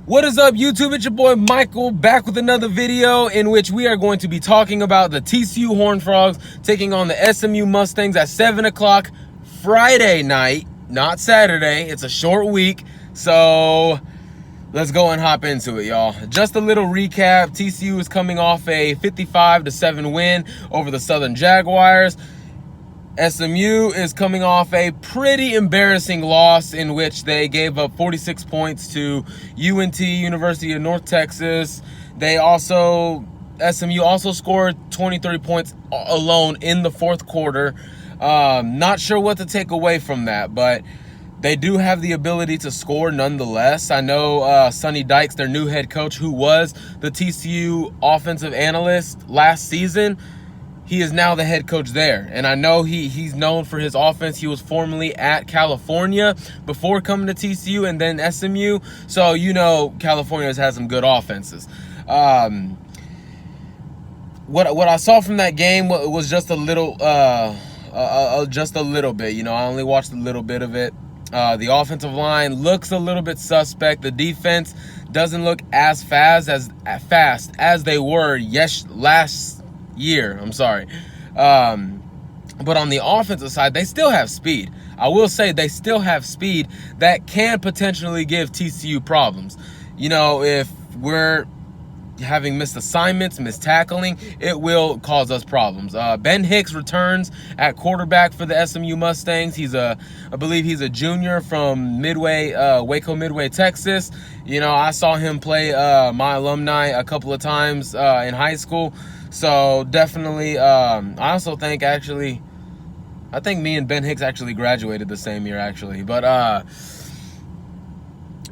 What is up, YouTube? It's your boy Michael back with another video in which we are going to be talking about the TCU Horned Frogs taking on the SMU Mustangs at 7 o'clock Friday night, not Saturday. It's a short week, so let's go and hop into it, y'all. Just a little recap. TCU is coming off a 55-7 win over the Southern Jaguars. SMU is coming off a pretty embarrassing loss in which they gave up 46 points to UNT, University of North Texas. SMU also scored 23 points alone in the fourth quarter. Not sure what to take away from that, but they do have the ability to score nonetheless. I know Sonny Dykes, their new head coach, who was the TCU offensive analyst last season, he is now the head coach there. And I know he's known for his offense. He was formerly at California before coming to TCU and then SMU. So, you know, California has had some good offenses. What I saw from that game was just a little bit. You know, I only watched a little bit of it. The offensive line looks a little bit suspect. The defense doesn't look as fast as they were last year. But on the offensive side, they still have speed. I will say they still have speed that can potentially give TCU problems. You know, if we're having missed assignments, missed tackling, it will cause us problems. Ben Hicks returns at quarterback for the SMU Mustangs. I believe he's a junior from Waco Midway, Texas. You know, I saw him play my alumni a couple of times in high school. So definitely, I also think I think me and Ben Hicks actually graduated the same year actually. But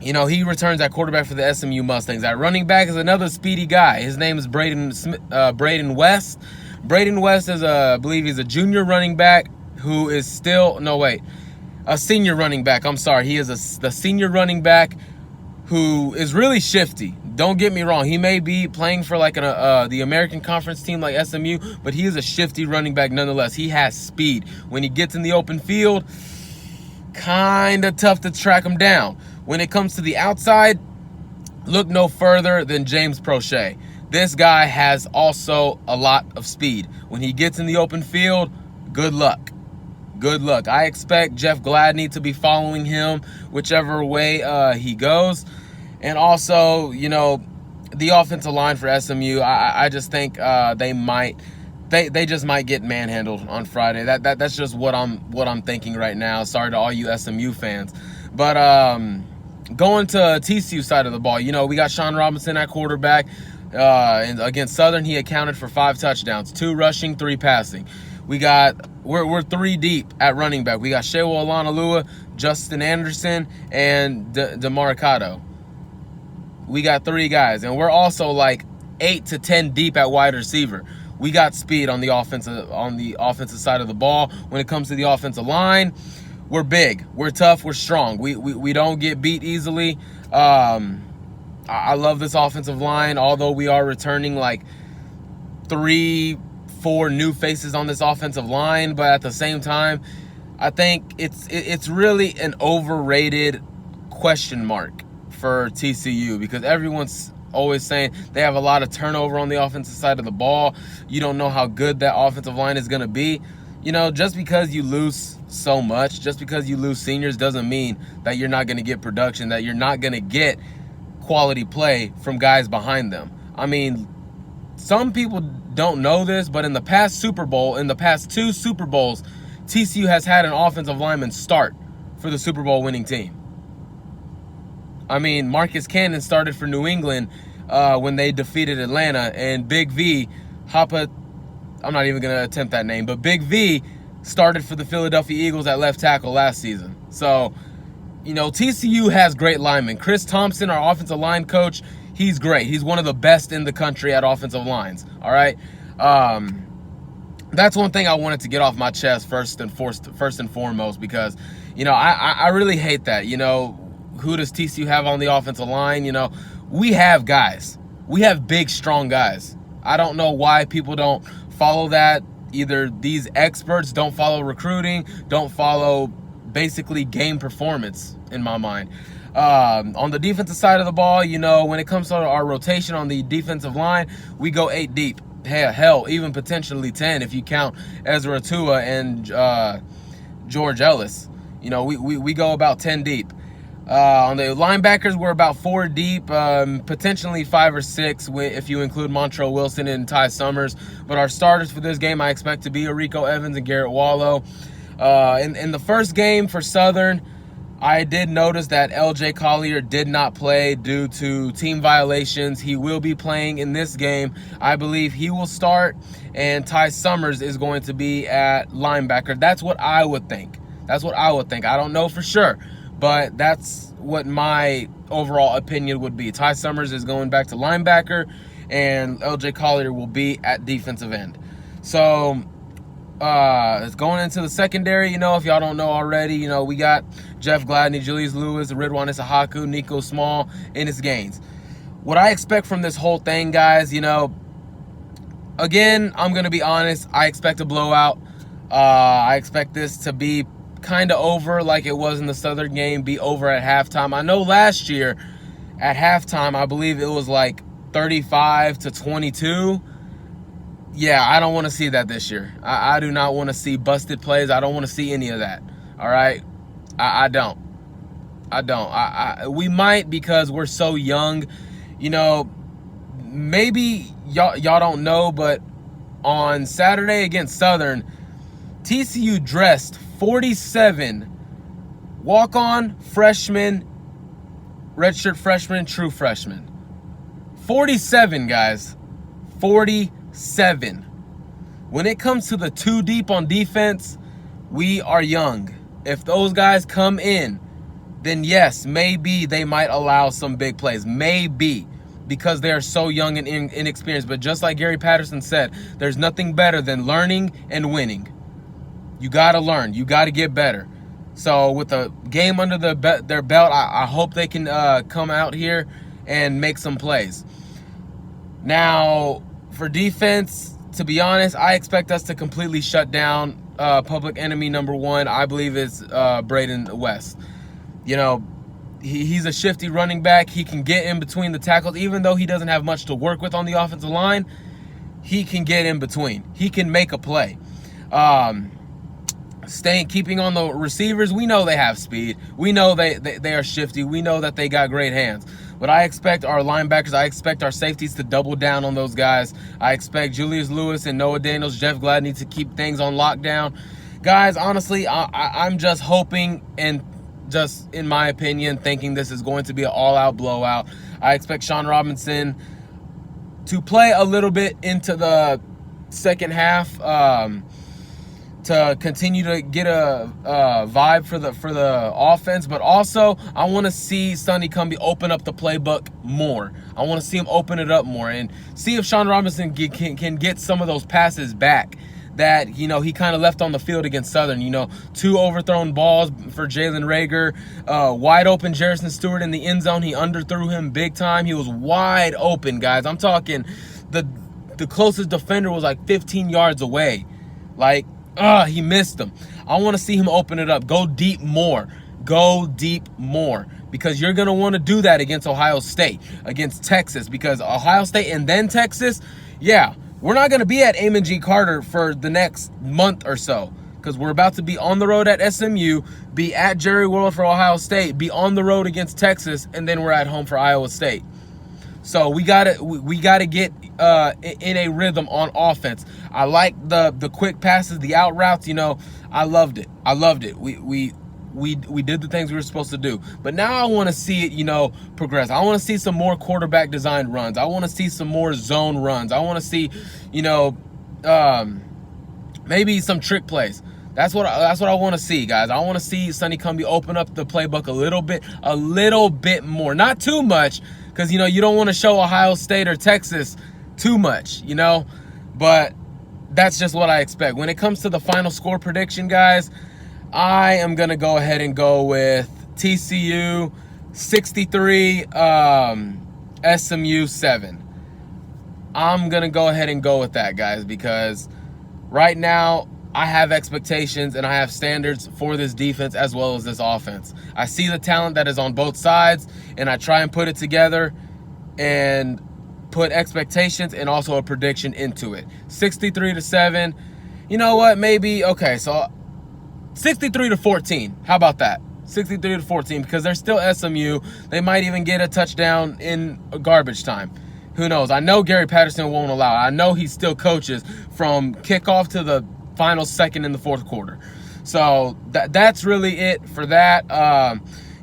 you know, he returns at quarterback for the SMU Mustangs. At running back is another speedy guy. His name is Braden West. Braden West is I believe he's a junior running back who is a senior running back. I'm sorry, he is the senior running back who is really shifty. Don't get me wrong. He may be playing for like the American Conference team like SMU, but he is a shifty running back nonetheless. He has speed. When he gets in the open field, kind of tough to track him down. When it comes to the outside, look no further than James Prochet. This guy has also a lot of speed. When he gets in the open field, good luck. Good luck. I expect Jeff Gladney to be following him whichever way he goes. And also, you know, the offensive line for SMU, I just think they just might get manhandled on Friday. That's just what I'm thinking right now. Sorry to all you SMU fans. But going to TCU side of the ball, you know, we got Sean Robinson at quarterback. And against Southern, he accounted for 5 touchdowns, 2 rushing, 3 passing. We're 3 deep at running back. We got Shewa Olanalua, Justin Anderson, and DeMarcado. We got 3 guys, and we're also like 8 to 10 deep at wide receiver. We got speed on the offensive side of the ball. When it comes to the offensive line, we're big, we're tough, we're strong. We don't get beat easily. I love this offensive line, although we are returning like 3-4 new faces on this offensive line, but at the same time, I think it's really an overrated question mark for TCU because everyone's always saying they have a lot of turnover on the offensive side of the ball. You don't know how good that offensive line is going to be. You know, just because you lose so much, just because you lose seniors doesn't mean that you're not going to get production, that you're not going to get quality play from guys behind them. I mean, some people don't know this, but in the past 2 Super Bowls, TCU has had an offensive lineman start for the Super Bowl winning team. I mean, Marcus Cannon started for New England when they defeated Atlanta, and Big V, I'm not even going to attempt that name, but Big V started for the Philadelphia Eagles at left tackle last season. So, you know, TCU has great linemen. Chris Thompson, our offensive line coach, he's great. He's one of the best in the country at offensive lines, all right? That's one thing I wanted to get off my chest first and foremost because, you know, I really hate that. You know, who does TCU have on the offensive line? You know, we have guys. We have big, strong guys. I don't know why people don't follow that. Either these experts don't follow recruiting, don't follow basically game performance in my mind. On the defensive side of the ball, you know, when it comes to our rotation on the defensive line, we go 8 deep. Hell, even potentially 10 if you count Ezra Tua and George Ellis. You know, we go about 10 deep. On the linebackers, we're about 4 deep, potentially 5 or 6 if you include Montrell Wilson and Ty Summers. But our starters for this game, I expect to be Rico Evans and Garrett Wallow. In the first game for Southern, I did notice that LJ Collier did not play due to team violations. He will be playing in this game. I believe he will start, and Ty Summers is going to be at linebacker. That's what I would think. That's what I would think. I don't know for sure, but that's what my overall opinion would be. Ty Summers is going back to linebacker, and LJ Collier will be at defensive end. So it's going into the secondary. You know, if y'all don't know already, you know, we got Jeff Gladney, Julius Lewis, Ridwan Issahaku, Nico Small, Ennis Gaines. What I expect from this whole thing, guys, you know, again, I'm going to be honest. I expect a blowout. I expect this to be kind of over like it was in the Southern game, be over at halftime. I know last year at halftime, I believe it was like 35-22. Yeah, I don't want to see that this year. I do not want to see busted plays. I don't want to see any of that. All right? I don't. We might, because we're so young. You know, maybe y'all don't know, but on Saturday against Southern, TCU dressed 47 walk-on freshmen, redshirt freshmen, true freshmen. 47, guys. 47. When it comes to the 2 deep on defense, we are young. If those guys come in, then yes, maybe they might allow some big plays. Maybe, because they're so young and inexperienced. But just like Gary Patterson said, there's nothing better than learning and winning. You got to learn. You got to get better. So with a game under their belt, I hope they can come out here and make some plays. Now, for defense, to be honest, I expect us to completely shut down public enemy number 1. I believe is Braden West. You know, he's a shifty running back. He can get in between the tackles. Even though he doesn't have much to work with on the offensive line, he can get in between. He can make a play. Keeping on the receivers, we know they have speed. We know they are shifty. We know that they got great hands. But I expect our linebackers, I expect our safeties to double down on those guys. I expect Julius Lewis and Noah Daniels, Jeff Gladney to keep things on lockdown. Guys, honestly, I'm just hoping and just, in my opinion, thinking this is going to be an all-out blowout. I expect Sean Robinson to play a little bit into the second half, to continue to get a vibe for the offense. But also, I want to see Sonny Cumbie open up the playbook more. I want to see him open it up more and see if Sean Robinson can get some of those passes back that, you know, he kind of left on the field against Southern. You know, 2 overthrown balls for Jalen Rager, wide open Jerrison Stewart in the end zone. He underthrew him big time. He was wide open, guys. I'm talking the closest defender was like 15 yards away. Like, he missed him. I want to see him open it up. Go deep more. Go deep more. Because you're going to want to do that against Ohio State, against Texas. Because Ohio State and then Texas, yeah, we're not going to be at Amon G. Carter for the next month or so. Because we're about to be on the road at SMU, be at Jerry World for Ohio State, be on the road against Texas, and then we're at home for Iowa State. So we gotta get in a rhythm on offense. I like the quick passes, the out routes. You know, I loved it. We did the things we were supposed to do. But now I want to see it, you know, progress. I want to see some more quarterback designed runs. I want to see some more zone runs. I want to see, you know, maybe some trick plays. That's what I want to see, guys. I want to see Sonny Cumbie open up the playbook a little bit more. Not too much, because, you know, you don't want to show Ohio State or Texas too much, you know. But that's just what I expect. When it comes to the final score prediction, guys, I am going to go ahead and go with TCU 63, SMU 7. I'm going to go ahead and go with that, guys, because right now I have expectations and I have standards for this defense as well as this offense. I see the talent that is on both sides, and I try and put it together and put expectations and also a prediction into it. 63-7. You know what? Maybe, okay, so 63-14. How about that? 63-14, because they're still SMU. They might even get a touchdown in garbage time. Who knows? I know Gary Patterson won't allow it. I know he still coaches from kickoff to the final second in the fourth quarter. So that's really it for that.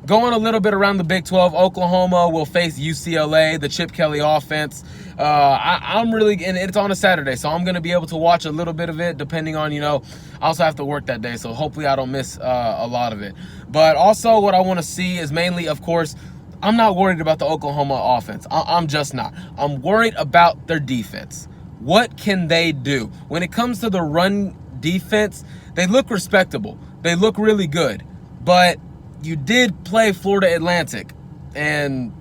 Going a little bit around the Big 12, Oklahoma will face UCLA, the Chip Kelly offense. I'm really, and it's on a Saturday, so I'm going to be able to watch a little bit of it depending on, I also have to work that day, so hopefully I don't miss a lot of it. But also what I want to see is mainly, of course, I'm not worried about the Oklahoma offense. I'm just not. I'm worried about their defense. What can they do? When it comes to the run defense, they look respectable. They look really good. But you did play Florida Atlantic, and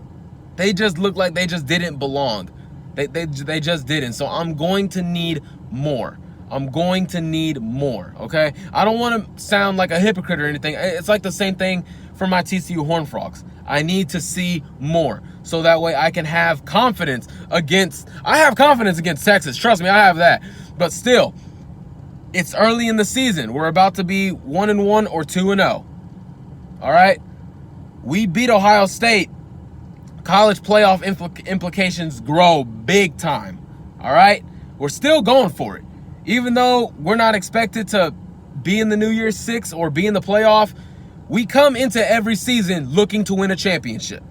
they just looked like they just didn't belong. They just didn't. So I'm going to need more. I'm going to need more, okay? I don't want to sound like a hypocrite or anything. It's like the same thing for my TCU Horned Frogs. I need to see more so that way I can have confidence against – I have confidence against Texas. Trust me, I have that. But still, it's early in the season. We're about to be 1-1 or 2-0. All right? We beat Ohio State. College playoff implications grow big time. All right? We're still going for it. Even though we're not expected to be in the New Year's Six or be in the playoff, we come into every season looking to win a championship.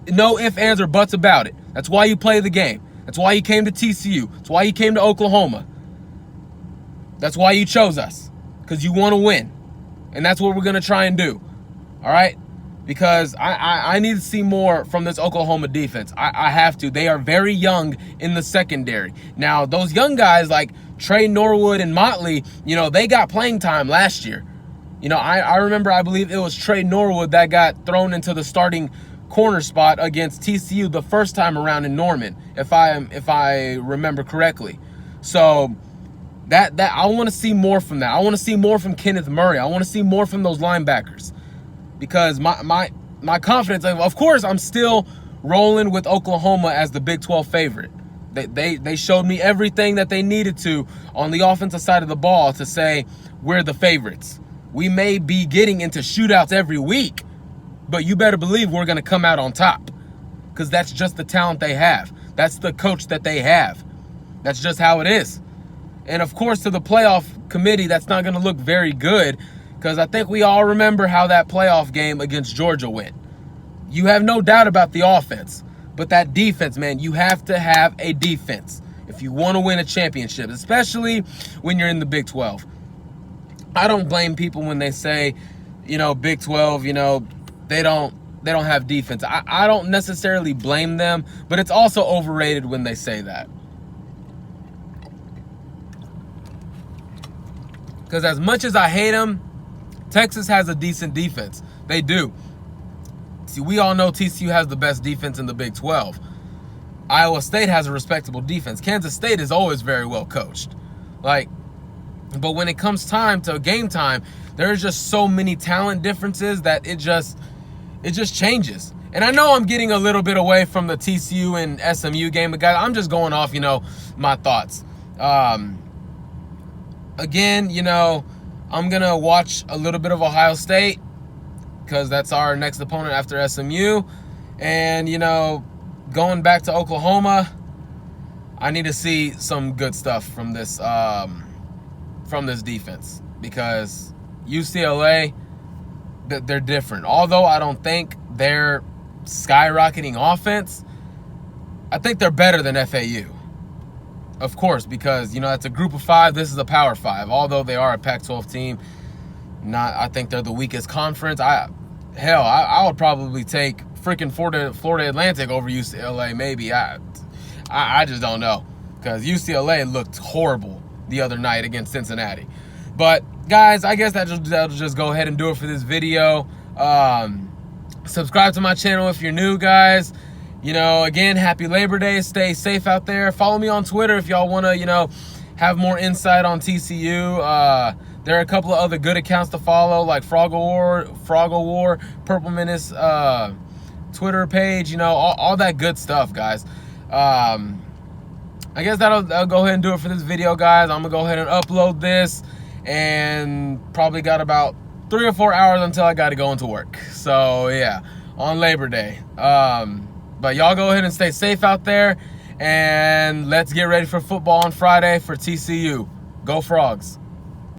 No ifs, ands, or buts about it. That's why you play the game. That's why you came to TCU. That's why you came to Oklahoma. That's why you chose us, because you want to win. And that's what we're going to try and do. All right? Because I need to see more from this Oklahoma defense. I have to. They are very young in the secondary. Now, those young guys like Trey Norwood and Motley, they got playing time last year. I remember, I believe it was Trey Norwood that got thrown into the starting corner spot against TCU the first time around in Norman, if I remember correctly. So that I want to see more from that. I want to see more from Kenneth Murray. I want to see more from those linebackers. Because my confidence, of course, I'm still rolling with Oklahoma as the Big 12 favorite. They showed me everything that they needed to on the offensive side of the ball to say we're the favorites. We may be getting into shootouts every week, but you better believe we're going to come out on top, because that's just the talent they have. That's the coach that they have. That's just how it is. And, of course, to the playoff committee, that's not going to look very good, because I think we all remember how that playoff game against Georgia went. You have no doubt about the offense, but that defense, man, you have to have a defense if you want to win a championship, especially when you're in the Big 12. I don't blame people when they say, Big 12, they don't have defense. I don't necessarily blame them, but it's also overrated when they say that. Because as much as I hate them, Texas has a decent defense. They do. See, we all know TCU has the best defense in the Big 12. Iowa State has a respectable defense. Kansas State is always very well coached. But when it comes time to game time, there's just so many talent differences that it just changes. And I know I'm getting a little bit away from the TCU and SMU game, but guys, I'm just going off, my thoughts. Again, I'm going to watch a little bit of Ohio State because that's our next opponent after SMU. And, going back to Oklahoma, I need to see some good stuff from this defense, because UCLA, they're different. Although I don't think they're skyrocketing offense, I think they're better than FAU. Of course, because, it's a group of five. This is a Power Five. Although they are a Pac-12 team, I think they're the weakest conference. I would probably take freaking Florida Atlantic over UCLA, maybe. I just don't know, because UCLA looked horrible the other night against Cincinnati. But, guys, I guess that'll just go ahead and do it for this video. Subscribe to my channel if you're new, guys. Again, happy Labor Day. Stay safe out there. Follow me on Twitter if y'all want to, have more insight on TCU. There are a couple of other good accounts to follow, like Froggle War, Purple Menace Twitter page, you know, all that good stuff, guys. I guess that'll go ahead and do it for this video, guys. I'm gonna go ahead and upload this, and probably got about 3 or 4 hours until I gotta go into work. So yeah, on Labor Day. But y'all go ahead and stay safe out there, and let's get ready for football on Friday for TCU. Go Frogs.